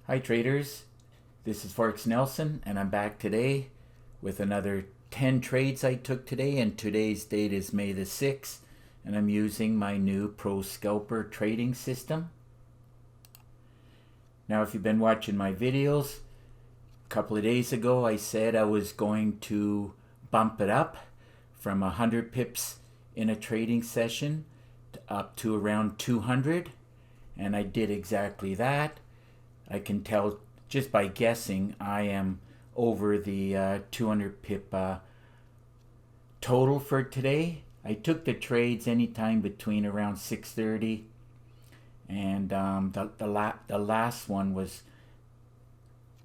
Hi traders, this is Forex Nelson and I'm back today with another 10 trades I took today, and today's date is May the 6th and I'm using my new Pro Scalper trading system. Now if you've been watching my videos, a couple of days ago I said I was going to bump it up from 100 pips in a trading session up to around 200, and I did exactly that. I can tell just by guessing I am over the 200 pip total for today. I took the trades anytime between around 6:30 and the last one was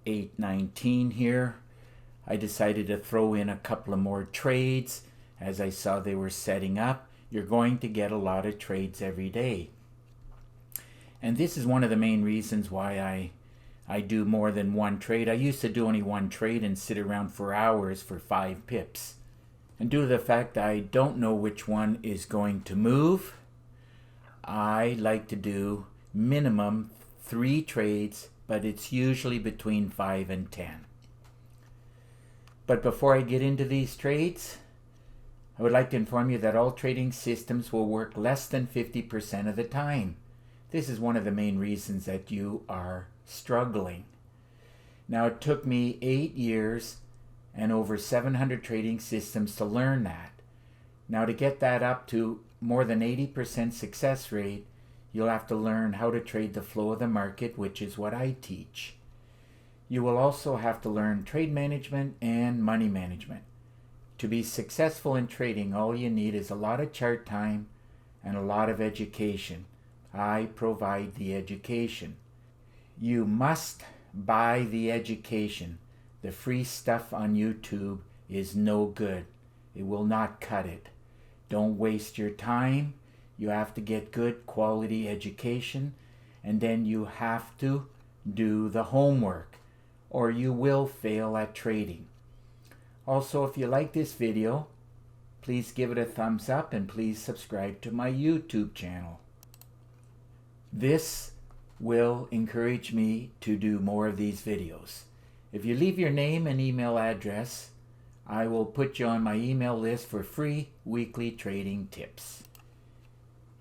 8:19 here. I decided to throw in a couple of more trades as I saw they were setting up. You're going to get a lot of trades every day. And this is one of the main reasons why I do more than one trade. I used to do only one trade and sit around for hours for 5 pips. And due to the fact that I don't know which one is going to move, I like to do minimum 3 trades, but it's usually between 5 and 10. But before I get into these trades, I would like to inform you that all trading systems will work less than 50% of the time. This is one of the main reasons that you are struggling. Now, it took me 8 years and over 700 trading systems to learn that. Now, to get that up to more than 80% success rate, you'll have to learn how to trade the flow of the market, which is what I teach. You will also have to learn trade management and money management. To be successful in trading, all you need is a lot of chart time and a lot of education. I provide the education. You must buy the education. The free stuff on YouTube is no good. It will not cut it. Don't waste your time. You have to get good quality education, and then you have to do the homework, or you will fail at trading. Also, if you like this video, please give it a thumbs up and please subscribe to my YouTube channel. This will encourage me to do more of these videos. If you leave your name and email address, I will put you on my email list for free weekly trading tips.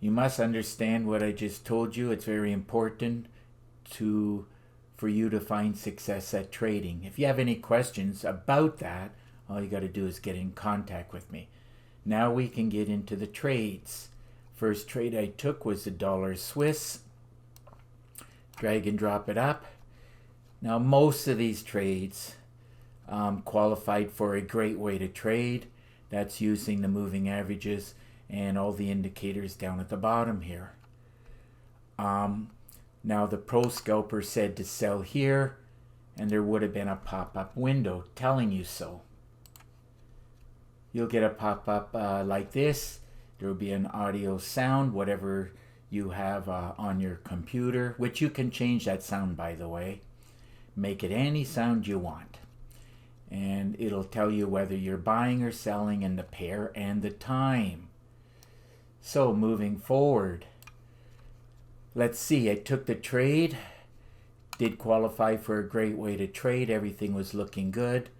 You must understand what I just told you. It's very important for you to find success at trading. If you have any questions about that, all you got to do is get in contact with me. Now we can get into the trades. First trade I took was the dollar Swiss. Drag and drop it up. Now most of these trades qualified for a great way to trade. That's using the moving averages and all the indicators down at the bottom here. Now the Pro Scalper said to sell here, and there would have been a pop-up window telling you so. You'll get a pop-up like this. There will be an audio sound, whatever you have on your computer, which you can change that sound, by the way. Make it any sound you want. And it'll tell you whether you're buying or selling and the pair and the time. So moving forward, let's see, I took the trade, did qualify for a great way to trade. Everything was looking good.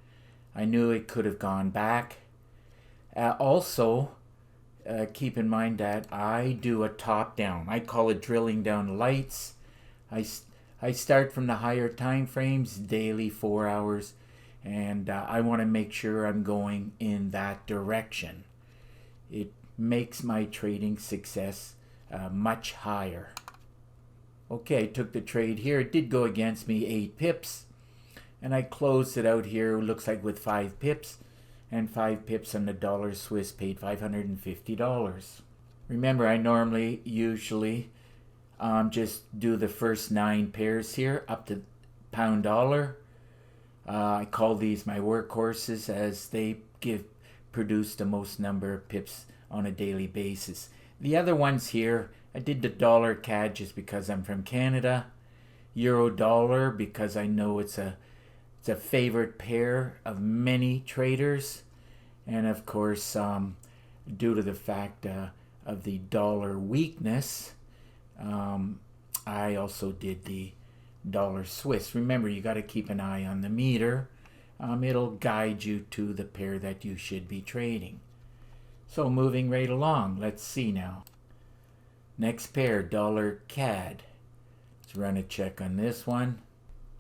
I knew it could have gone back. Also, keep in mind that I do a top down. I call it drilling down lights. I start from the higher time frames, daily 4 hours, and I want to make sure I'm going in that direction. It makes my trading success much higher. Okay, I took the trade here. It did go against me 8 pips, and I closed it out here, looks like with 5 pips. And 5 pips on the dollar Swiss paid $550. Remember, I usually just do the first 9 pairs here up to pound dollar. I call these my workhorses as they produce the most number of pips on a daily basis. The other ones here, I did the dollar CAD just because I'm from Canada. Euro dollar because I know it's a favorite pair of many traders, and of course due to the fact of the dollar weakness, I also did the dollar Swiss. Remember, you got to keep an eye on the meter. It'll guide you to the pair that you should be trading. So moving right along, let's see now. Next pair, dollar CAD. Let's run a check on this one.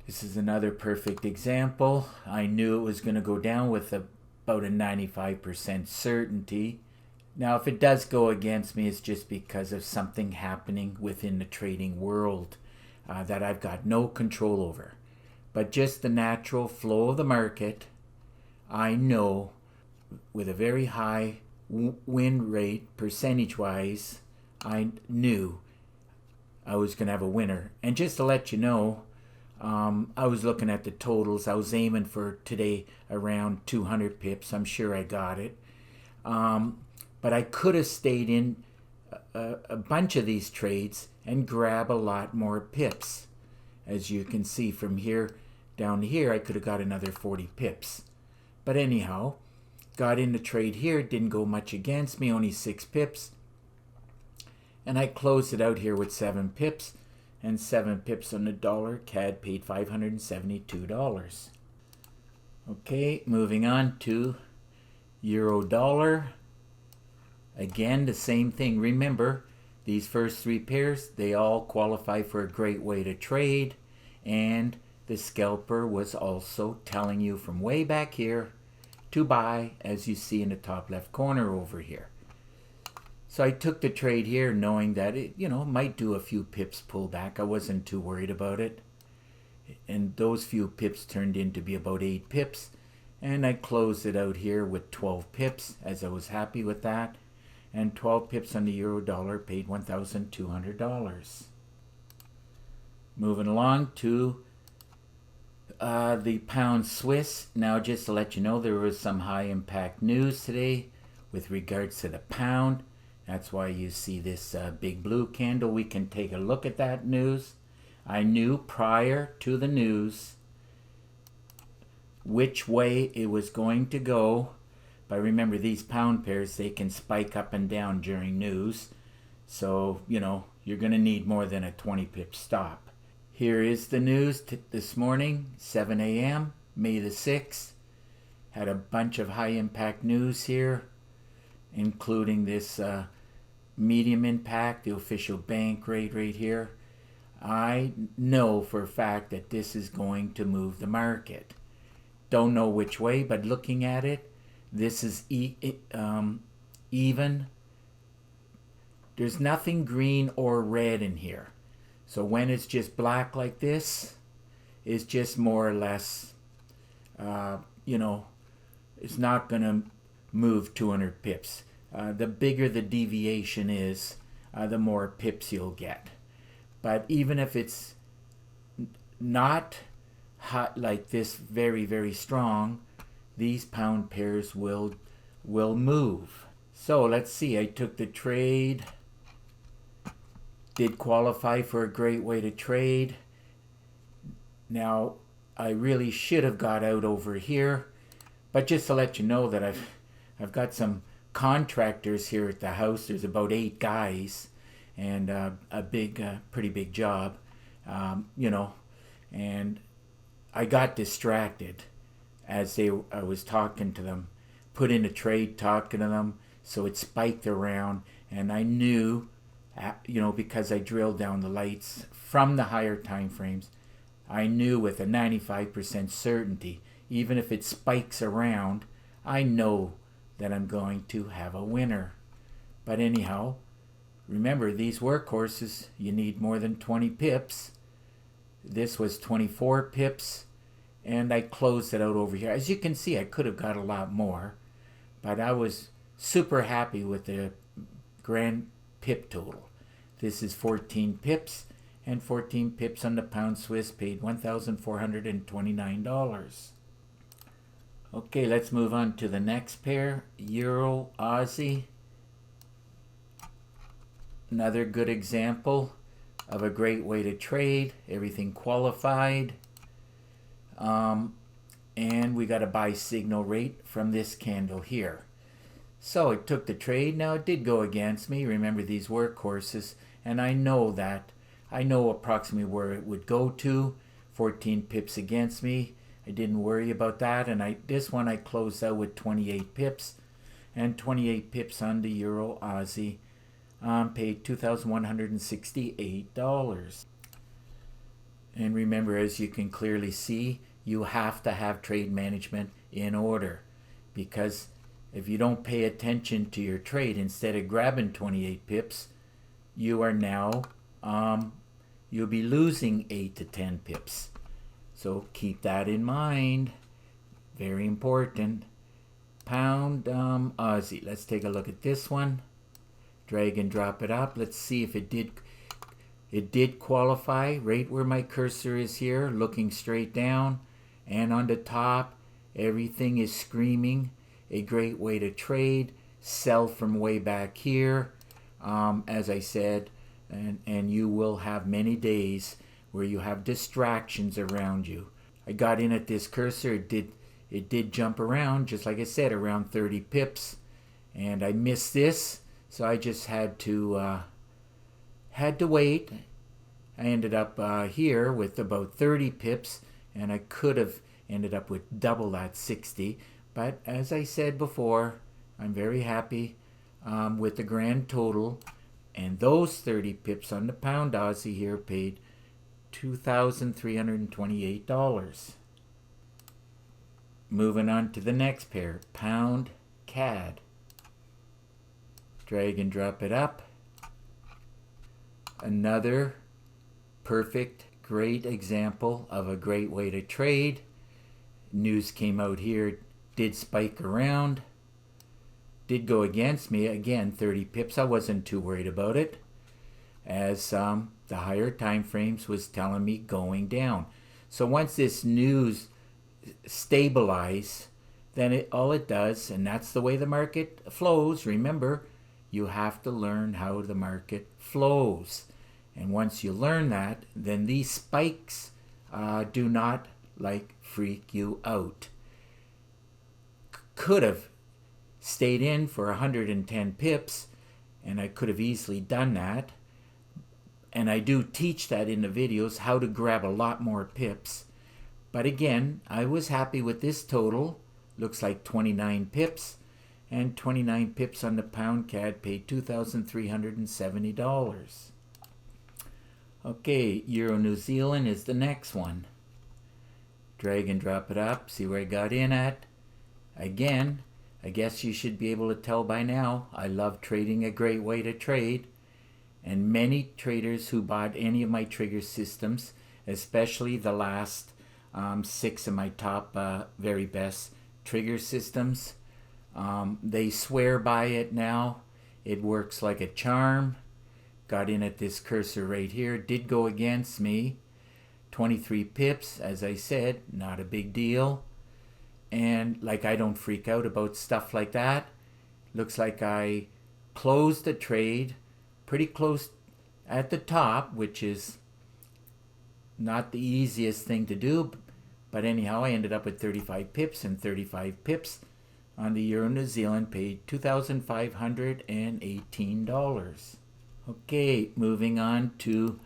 This is another perfect example. I knew it was going to go down with about a 95% certainty. Now, if it does go against me, it's just because of something happening within the trading world that I've got no control over. But just the natural flow of the market, I know with a very high win rate, percentage-wise, I knew I was going to have a winner. And just to let you know, I was looking at the totals. I was aiming for today around 200 pips. I'm sure I got it. But I could have stayed in a bunch of these trades and grab a lot more pips. As you can see from here down here, I could have got another 40 pips. But anyhow, got in the trade here. Didn't go much against me, only 6 pips. And I closed it out here with 7 pips. And 7 pips on the dollar. CAD paid $572. Okay, moving on to euro dollar. Again, the same thing. Remember, these first 3 pairs, they all qualify for a great way to trade. And the scalper was also telling you from way back here to buy, as you see in the top left corner over here. So I took the trade here knowing that it, might do a few pips pullback. I wasn't too worried about it. And those few pips turned in to be about 8 pips. And I closed it out here with 12 pips, as I was happy with that. And 12 pips on the euro dollar paid $1,200. Moving along to the pound Swiss. Now, just to let you know, there was some high impact news today with regards to the pound. That's why you see this big blue candle. We can take a look at that news. I knew prior to the news which way it was going to go. But remember, these pound pairs, they can spike up and down during news. So, you're going to need more than a 20 pip stop. Here is the news this morning, 7 a.m., May the 6th. Had a bunch of high impact news here, including this medium impact, the official bank rate right here. I know for a fact that this is going to move the market. Don't know which way, but looking at it, this is even. There's nothing green or red in here. So when it's just black like this, it's just more or less, it's not going to move 200 pips. The bigger the deviation is, the more pips you'll get. But even if it's not hot like this, very, very strong, these pound pairs will move. So let's see. I took the trade. Did qualify for a great way to trade. Now, I really should have got out over here. But just to let you know that I've got some contractors here at the house. There's about 8 guys and a pretty big job, and I got distracted as I was talking to them, put in a trade talking to them, so it spiked around, and I knew, because I drilled down the lights from the higher time frames, I knew with a 95% certainty, even if it spikes around, I know that I'm going to have a winner. But anyhow, remember, these workhorses, you need more than 20 pips. This was 24 pips, and I closed it out over here. As you can see, I could have got a lot more, but I was super happy with the grand pip total. This is 14 pips, and 14 pips on the pound Swiss paid $1,429. Okay, let's move on to the next pair, Euro Ozzy. Another good example of a great way to trade. Everything qualified. And we got a buy signal rate from this candle here. So it took the trade. Now it did go against me. Remember these workhorses. And I know that I know approximately where it would go to. 14 pips against me. I didn't worry about that, and this one I closed out with 28 pips, and 28 pips on the Euro Aussie. Paid $2,168. And remember, as you can clearly see, you have to have trade management in order, because if you don't pay attention to your trade, instead of grabbing 28 pips, you are now you'll be losing 8 to 10 pips. So keep that in mind. Very important. Pound Aussie. Let's take a look at this one. Drag and drop it up. Let's see if it did qualify right where my cursor is here, looking straight down, and on the top everything is screaming a great way to trade. Sell from way back here, as I said, and you will have many days where you have distractions around you. I got in at this cursor. It did jump around, just like I said, around 30 pips, and I missed this, so I just had to wait. I ended up here with about 30 pips, and I could have ended up with double that, 60. But as I said before, I'm very happy with the grand total, and those 30 pips on the pound Aussie here paid $2,328. Moving on to the next pair, pound CAD. Drag and drop it up. Another perfect, great example of a great way to trade. News came out here, did spike around, did go against me, again 30 pips. I wasn't too worried about it, as the higher time frames was telling me going down. So once this news stabilize, then all it does, and that's the way the market flows. Remember, you have to learn how the market flows, and once you learn that, then these spikes do not freak you out. Could have stayed in for 110 pips, and I could have easily done that, and I do teach that in the videos, how to grab a lot more pips. But again, I was happy with this total. Looks like 29 pips, and 29 pips on the pound CAD paid $2,370. Okay, Euro New Zealand is the next one. Drag and drop it up, see where I got in at. Again, I guess you should be able to tell by now, I love trading, a great way to trade. And many traders who bought any of my trigger systems, especially the last 6 of my top very best trigger systems, they swear by it now. It works like a charm. Got in at this cursor right here, did go against me. 23 pips, as I said, not a big deal. And I don't freak out about stuff like that. Looks like I closed the trade pretty close at the top, which is not the easiest thing to do. But anyhow, I ended up with 35 pips, and 35 pips on the Euro New Zealand paid $2,518. Okay, moving on to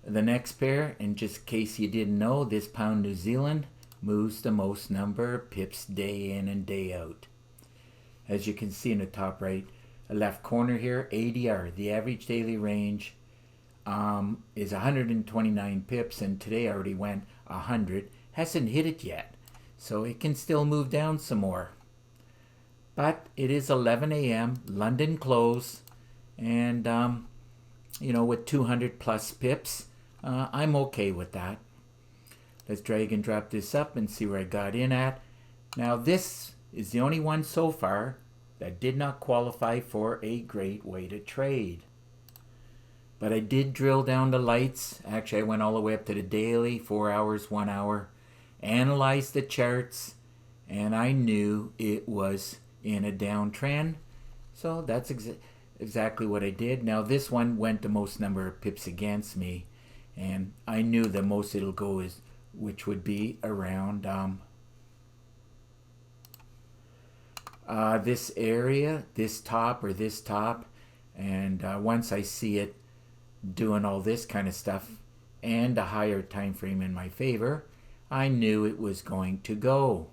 the next pair. And just in case you didn't know, this pound New Zealand moves the most number of pips day in and day out. As you can see in the top right left corner here, ADR, the average daily range, is 129 pips, and today I already went 100. Hasn't hit it yet, so it can still move down some more. But it is 11 a.m. London close, and with 200 plus pips, I'm okay with that. Let's drag and drop this up and see where I got in at. Now this is the only one so far that did not qualify for a great way to trade. But I did drill down the lights. Actually, I went all the way up to the daily, 4 hours, 1 hour, analyzed the charts, and I knew it was in a downtrend. So that's exactly what I did. Now this one went the most number of pips against me, and I knew the most it'll go is, which would be around this area, this top, and once I see it doing all this kind of stuff and a higher time frame in my favor, I knew it was going to go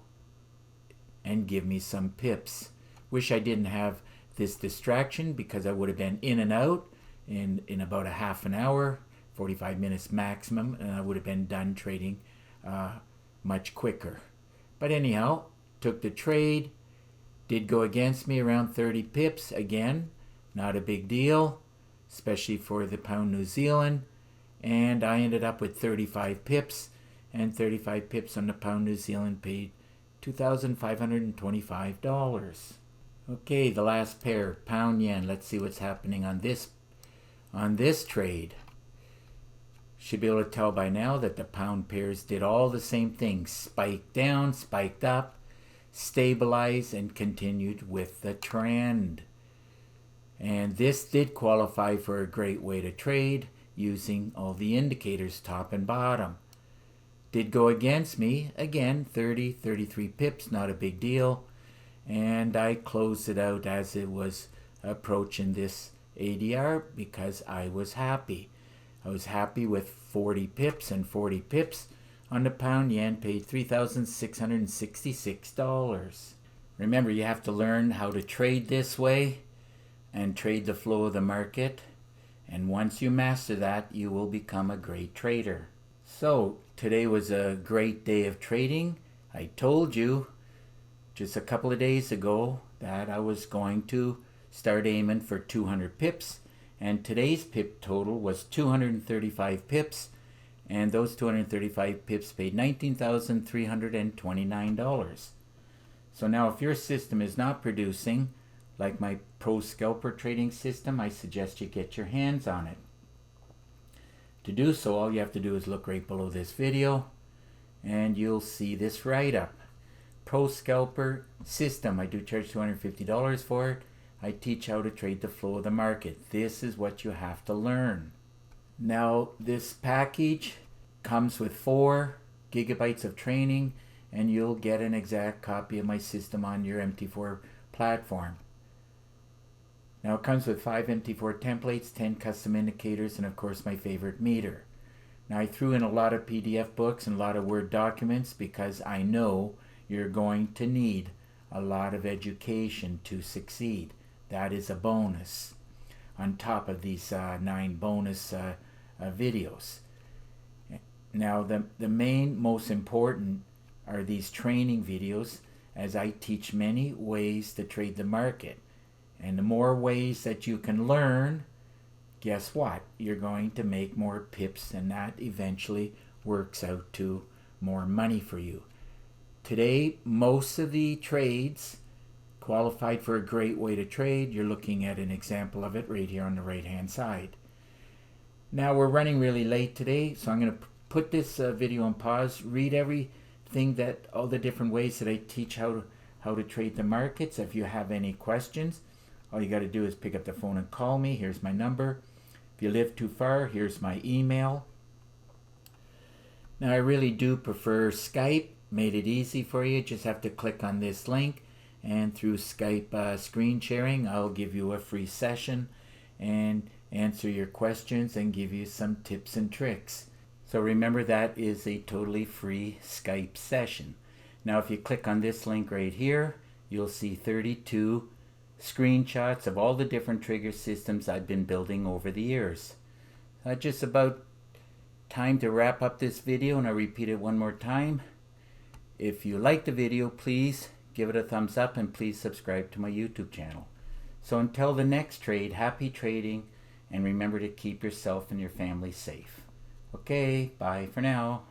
and give me some pips. Wish I didn't have this distraction, because I would have been in and out in about a half an hour, 45 minutes maximum, and I would have been done trading much quicker. But anyhow, took the trade, did go against me around 30 pips. Again, not a big deal, especially for the pound New Zealand. And I ended up with 35 pips, and 35 pips on the pound New Zealand paid $2,525. Okay, the last pair, pound yen. Let's see what's happening on this trade. Should be able to tell by now that the pound pairs did all the same things. Spiked down, spiked up, stabilized, and continued with the trend. And this did qualify for a great way to trade using all the indicators, top and bottom. Did go against me, again, 30, 33 pips, not a big deal. And I closed it out as it was approaching this ADR because I was happy. I was happy with 40 pips, and 40 pips on the pound yen paid $3,666. Remember, you have to learn how to trade this way and trade the flow of the market. And once you master that, you will become a great trader. So today was a great day of trading. I told you just a couple of days ago that I was going to start aiming for 200 pips. And today's pip total was 235 pips. And those 235 pips paid $19,329. So now if your system is not producing, like my Pro Scalper trading system, I suggest you get your hands on it. To do so, all you have to do is look right below this video, and you'll see this write-up. Pro Scalper system. I do charge $250 for it. I teach how to trade the flow of the market. This is what you have to learn. Now, this package comes with 4 gigabytes of training, and you'll get an exact copy of my system on your MT4 platform. Now it comes with 5 MT4 templates, 10 custom indicators, and of course my favorite meter. Now I threw in a lot of PDF books and a lot of Word documents because I know you're going to need a lot of education to succeed. That is a bonus on top of these 9 bonus videos. Now the main, most important are these training videos, as I teach many ways to trade the market. And the more ways that you can learn, guess what? You're going to make more pips, and that eventually works out to more money for you. Today, most of the trades qualified for a great way to trade. You're looking at an example of it right here on the right-hand side. Now, we're running really late today, so I'm going to put this video on pause, read everything all the different ways that I teach how to trade the markets. If you have any questions, all you got to do is pick up the phone and call me. Here's my number. If you live too far, here's my email. Now, I really do prefer Skype. Made it easy for you. Just have to click on this link, and through Skype screen sharing, I'll give you a free session and answer your questions and give you some tips and tricks. So remember, that is a totally free Skype session. Now, if you click on this link right here, you'll see 32 screenshots of all the different trigger systems I've been building over the years. Just about time to wrap up this video, and I'll repeat it one more time. If you like the video, please give it a thumbs up, and please subscribe to my YouTube channel. So until the next trade, happy trading, and remember to keep yourself and your family safe. Okay, bye for now.